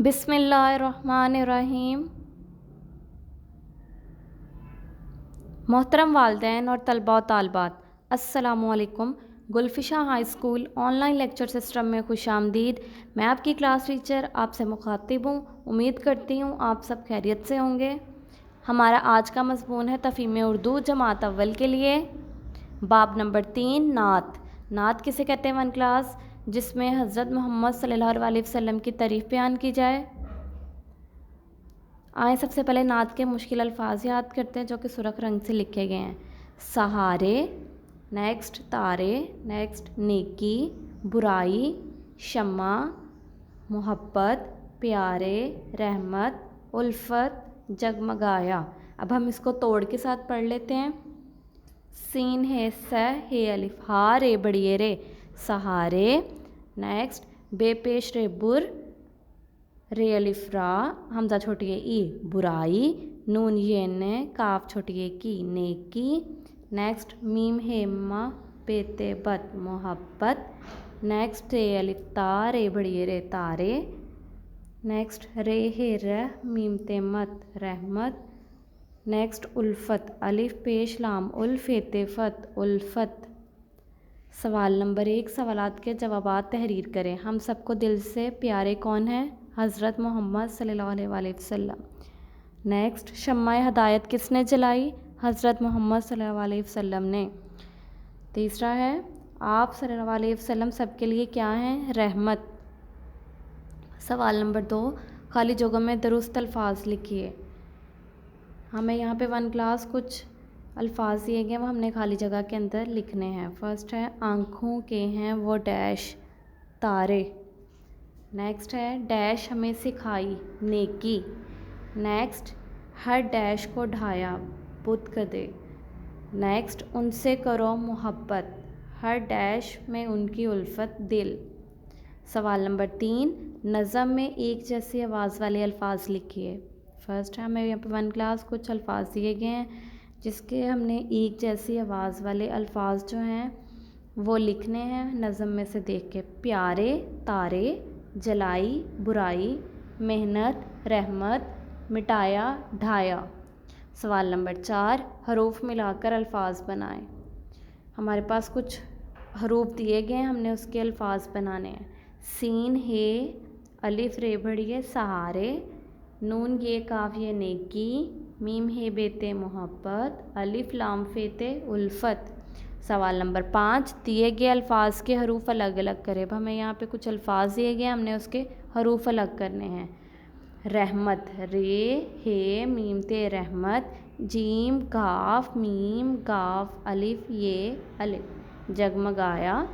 बिस्मिल्लाहिर्रहमानिर्रहीम। मोहतरम वालिदैन और तलबा व तालबात, अस्सलामुअलैकुम। Gulfisha high school online lecture system में खुशामदीद। मैं आपकी क्लास टीचर आपसे मुखातिब हूँ। उम्मीद करती हूँ आप सब खैरियत से होंगे। हमारा आज का मज़मून है तफ़हीम उर्दू जमात अव्वल के लिए बाब नंबर 3 नात। नात किसे कहते हैं वन क्लास? जिसमें हज़रत मोहम्मद सल्लल्लाहु अलैहि वसल्लम की तारीफ़ बयान की जाए। आए सबसे पहले नात के मुश्किल अल्फाज याद करते हैं जो कि सुर्ख रंग से लिखे गए हैं। सहारे, नेक्स्ट तारे, नेक्स्ट नेकी, बुराई, शम्मा, मोहब्बत, प्यारे, रहमत, उल्फत, जगमगाया। अब हम इसको तोड़ के साथ पढ़ लेते हैं। सीन है स हे अलिफ हा रे बड़िए रे सहारे। नेक्स्ट बे पेश रे बुर रे अलिफ रा हमजा छोटी ई बुराई। नून ये ने काफ छोटी की नेकी। नेक्स्ट मीम हे मा पेते बत मोहब्बत। नेक्स्ट रे अलिफ ता रे बड़िए रे तारे। नेक्स्ट रे हे र मीम ते मत रहमत। नेक्स्ट उल्फत अलिफ पेश लाम उल्फेते फ़त उल्फत। सवाल नंबर 1, सवालात के जवाबात तहरीर करें। हम सबको दिल से प्यारे कौन है? हज़रत मोहम्मद सल्लल्लाहु अलैहि वसल्लम। नेक्स्ट शम्मा हदायत किसने जलाई? हज़रत मोहम्मद सल्लल्लाहु अलैहि वसल्लम ने। तीसरा है आप सल्लल्लाहु अलैहि वसल्लम सबके लिए क्या हैं? रहमत। सवाल नंबर 2, खाली जगहों में दुरुस्त अल्फाज लिखिए। हमें यहाँ पे वन क्लास कुछ अल्फाज दिए गए वो हमने खाली जगह के अंदर लिखने हैं। फर्स्ट है आँखों के हैं वो डैश तारे। नेक्स्ट है डैश हमें सिखाई नेकी। नेक्स्ट हर डैश को ढाया बुत कदे। नेक्स्ट उनसे करो मोहब्बत हर डैश में उनकी उल्फत दिल। सवाल नंबर 3, नज़म में एक जैसी आवाज़ वाले अल्फाज लिखिए। फर्स्ट है हमें यहाँ पर वन क्लास कुछ अल्फाज दिए गए हैं जिसके हमने एक जैसी आवाज़ वाले अल्फाज जो हैं वो लिखने हैं नज़म में से देख के। प्यारे, तारे, जलाई, बुराई, मेहनत, रहमत, मिटाया, ढाया। सवाल नंबर 4, हरूफ मिलाकर अल्फाज बनाएं। हमारे पास कुछ हरूफ दिए गए हैं हमने उसके अल्फाज बनाने हैं। सीन हे अलिफ रे बड़िए सहारे। नून ये काफ ये नेकी। मीम हे बेते मोहब्बत। अलिफ लाम फेते उल्फत। सवाल नंबर 5, दिए गए अल्फाज के हरूफ अलग अलग करें। अब हमें यहाँ पे कुछ अल्फाज दिए गए हमने उसके हरूफ अलग करने हैं। रहमत रे हे मीम ते रहमत। जीम गाफ मीम गाफ अलिफ ये अलिफ। जगमगाया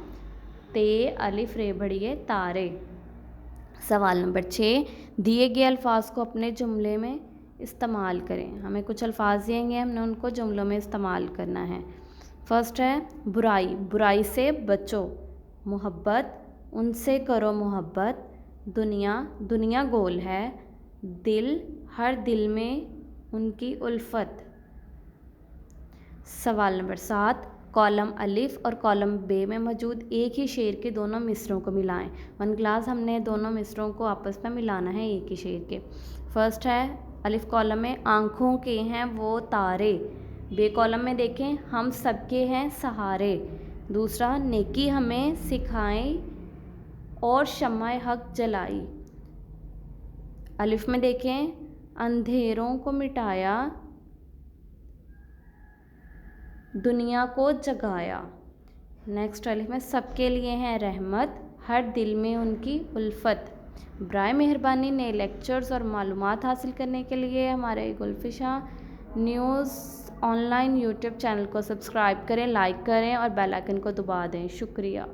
ते अलिफ रे बड़िए तारे। सवाल नंबर 6, दिए गए अल्फाज को अपने जुमले में इस्तेमाल करें। हमें कुछ अल्फाज दिएंगे हमने उनको जुमलों में इस्तेमाल करना है। फर्स्ट है बुराई, बुराई से बचो। मोहब्बत, उनसे करो मोहब्बत। दुनिया, दुनिया गोल है। दिल, हर दिल में उनकी उल्फत। सवाल नंबर 7, कॉलम अलिफ और कॉलम बे में मौजूद एक ही शेर के दोनों मिसरों को मिलाएं। वन क्लास हमने दोनों मिसरों को आपस में मिलाना है एक ही शेर के। फर्स्ट है अलिफ कॉलम में आँखों के हैं वो तारे। बे कॉलम में देखें हम सबके हैं सहारे। दूसरा नेकी हमें सिखाएं और शम्माए हक जलाई। अलिफ में देखें अंधेरों को मिटाया दुनिया को जगाया। नेक्स्ट अलिफ में सबके लिए हैं रहमत हर दिल में उनकी उल्फत। बराए मेहरबानी नए लेक्चर्स और मालूमात हासिल करने के लिए हमारे Gulfisha news online YouTube channel को सब्सक्राइब करें, लाइक करें और बेल आइकन को दबा दें। शुक्रिया।